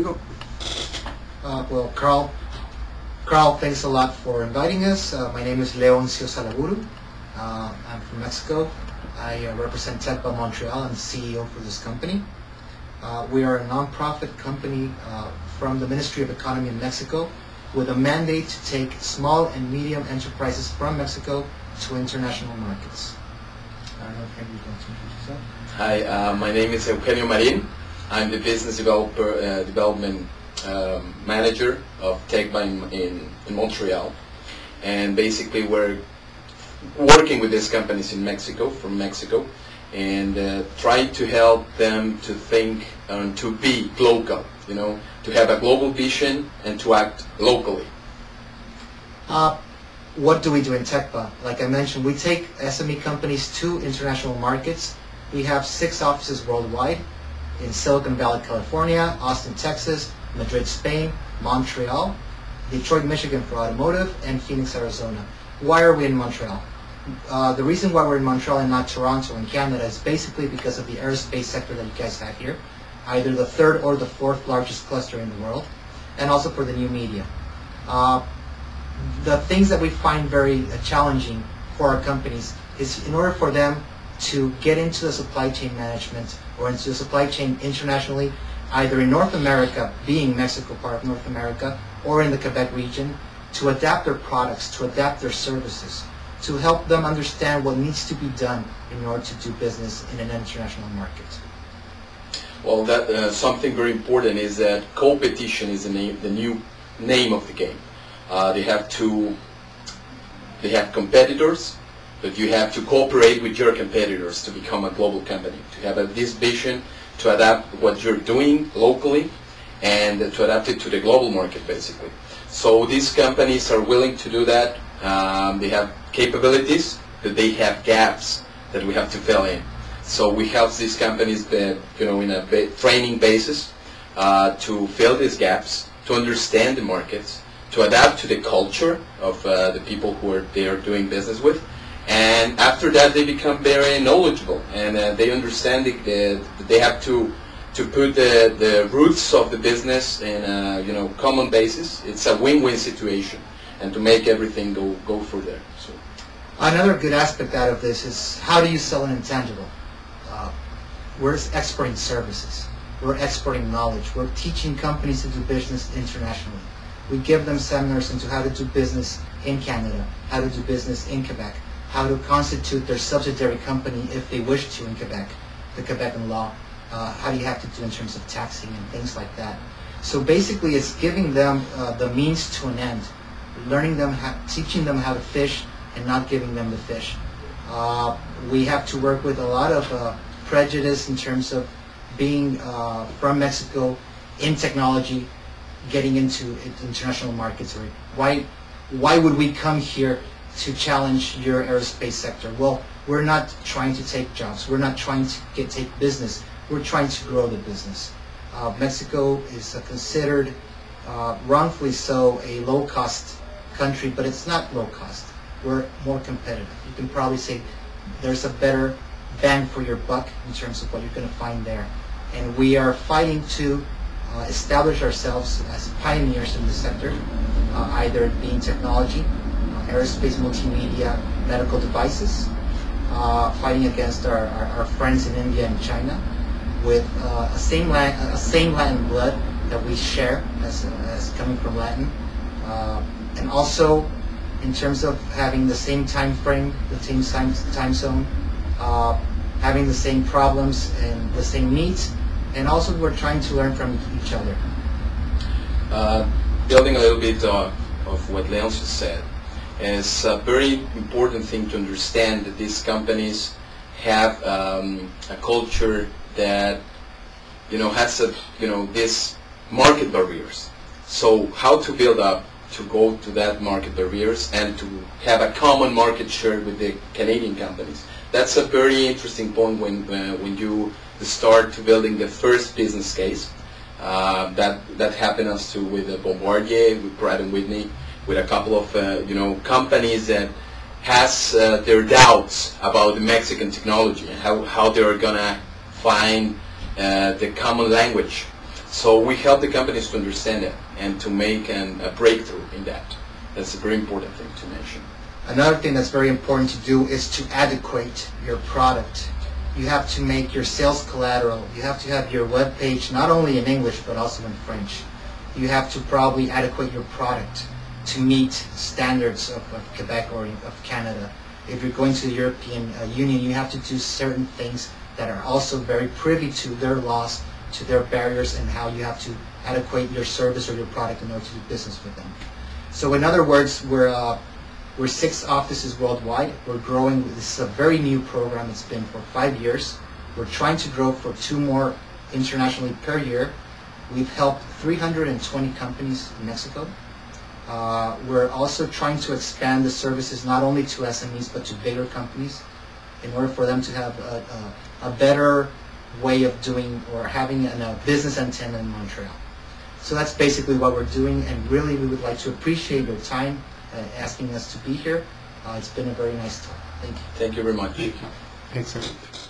Well, Carl, thanks a lot for inviting us. My name is Leoncio Salaburu. I'm from Mexico. I represent TECPA Montreal. I'm the CEO for this company. We are a nonprofit company from the Ministry of Economy in Mexico with a mandate to take small and medium enterprises from Mexico to international markets. I don't know if you'd like to introduce yourself. Hi, my name is Eugenio Marin. I'm the business development manager of TECPA in Montreal. And basically we're working with these companies in Mexico, from Mexico, and trying to help them to think and to be local, to have a global vision and to act locally. What do we do in TECPA? Like I mentioned, we take SME companies to international markets. We have 6 offices worldwide in Silicon Valley, California, Austin, Texas, Madrid, Spain, Montreal, Detroit, Michigan for automotive, and Phoenix, Arizona. Why are we in Montreal? The reason why we're in Montreal and not Toronto in Canada is basically because of the aerospace sector that you guys have here, either the 3rd or the 4th largest cluster in the world, and also for the new media. The things that we find very challenging for our companies is in order for them to get into the supply chain management or into the supply chain internationally, either in North America, being Mexico part of North America, or in the Quebec region, to adapt their products, to adapt their services, to help them understand what needs to be done in order to do business in an international market. Well, that something very important is that competition is the new name of the game. They have competitors, but you have to cooperate with your competitors to become a global company, to have this vision, to adapt what you're doing locally, and to adapt it to the global market, basically. So these companies are willing to do that. They have capabilities, but they have gaps that we have to fill in. So we help these companies, in a training basis, to fill these gaps, to understand the markets, to adapt to the culture of the people who they are doing business with, and after that they become very knowledgeable, and they understand that they have to put the roots of the business in a common basis. It's a win-win situation, and to make everything go through there. So. Another good aspect out of this is how do you sell an intangible? We're exporting services. We're exporting knowledge. We're teaching companies to do business internationally. We give them seminars into how to do business in Canada, how to do business in Quebec, how to constitute their subsidiary company if they wish to in Quebec, the Quebecan law, how do you have to do in terms of taxing and things like that. So basically it's giving them the means to an end, teaching them how to fish and not giving them the fish. We have to work with a lot of prejudice in terms of being from Mexico in technology, getting into international markets. Or why would we come here to challenge your aerospace sector? Well, we're not trying to take jobs. We're not trying to take business. We're trying to grow the business. Mexico is considered, wrongfully so, a low-cost country, but it's not low-cost. We're more competitive. You can probably say there's a better bang for your buck in terms of what you're going to find there. And we are fighting to establish ourselves as pioneers in the sector, either being technology, aerospace, multimedia, medical devices, fighting against our friends in India and China with a same Latin blood that we share as coming from Latin, and also in terms of having the same time frame, the same time zone, having the same problems and the same needs, and also we're trying to learn from each other. Building a little bit of what Leoncio said, it's a very important thing to understand that these companies have a culture that has these market barriers. So how to build up to go to that market barriers and to have a common market share with the Canadian companies. That's a very interesting point when you start to building the first business case. That happened us too with Bombardier, with Pratt & Whitney, with a couple of companies that has their doubts about the Mexican technology and how they're gonna find the common language. So we help the companies to understand that and to make a breakthrough in that. That's a very important thing to mention. Another thing that's very important to do is to adequate your product. You have to make your sales collateral. You have to have your web page not only in English but also in French. You have to probably adequate your product to meet standards of Quebec or of Canada. If you're going to the European Union, you have to do certain things that are also very privy to their laws, to their barriers, and how you have to adequate your service or your product in order to do business with them. So in other words, we're 6 offices worldwide. We're growing. This is a very new program. It's been for 5 years. We're trying to grow for 2 more internationally per year. We've helped 320 companies in Mexico. We're also trying to expand the services not only to SMEs but to bigger companies in order for them to have a better way of doing or having a business antenna in Montreal. So that's basically what we're doing, and really we would like to appreciate your time asking us to be here. It's been a very nice talk. Thank you. Thank you very much. Excellent.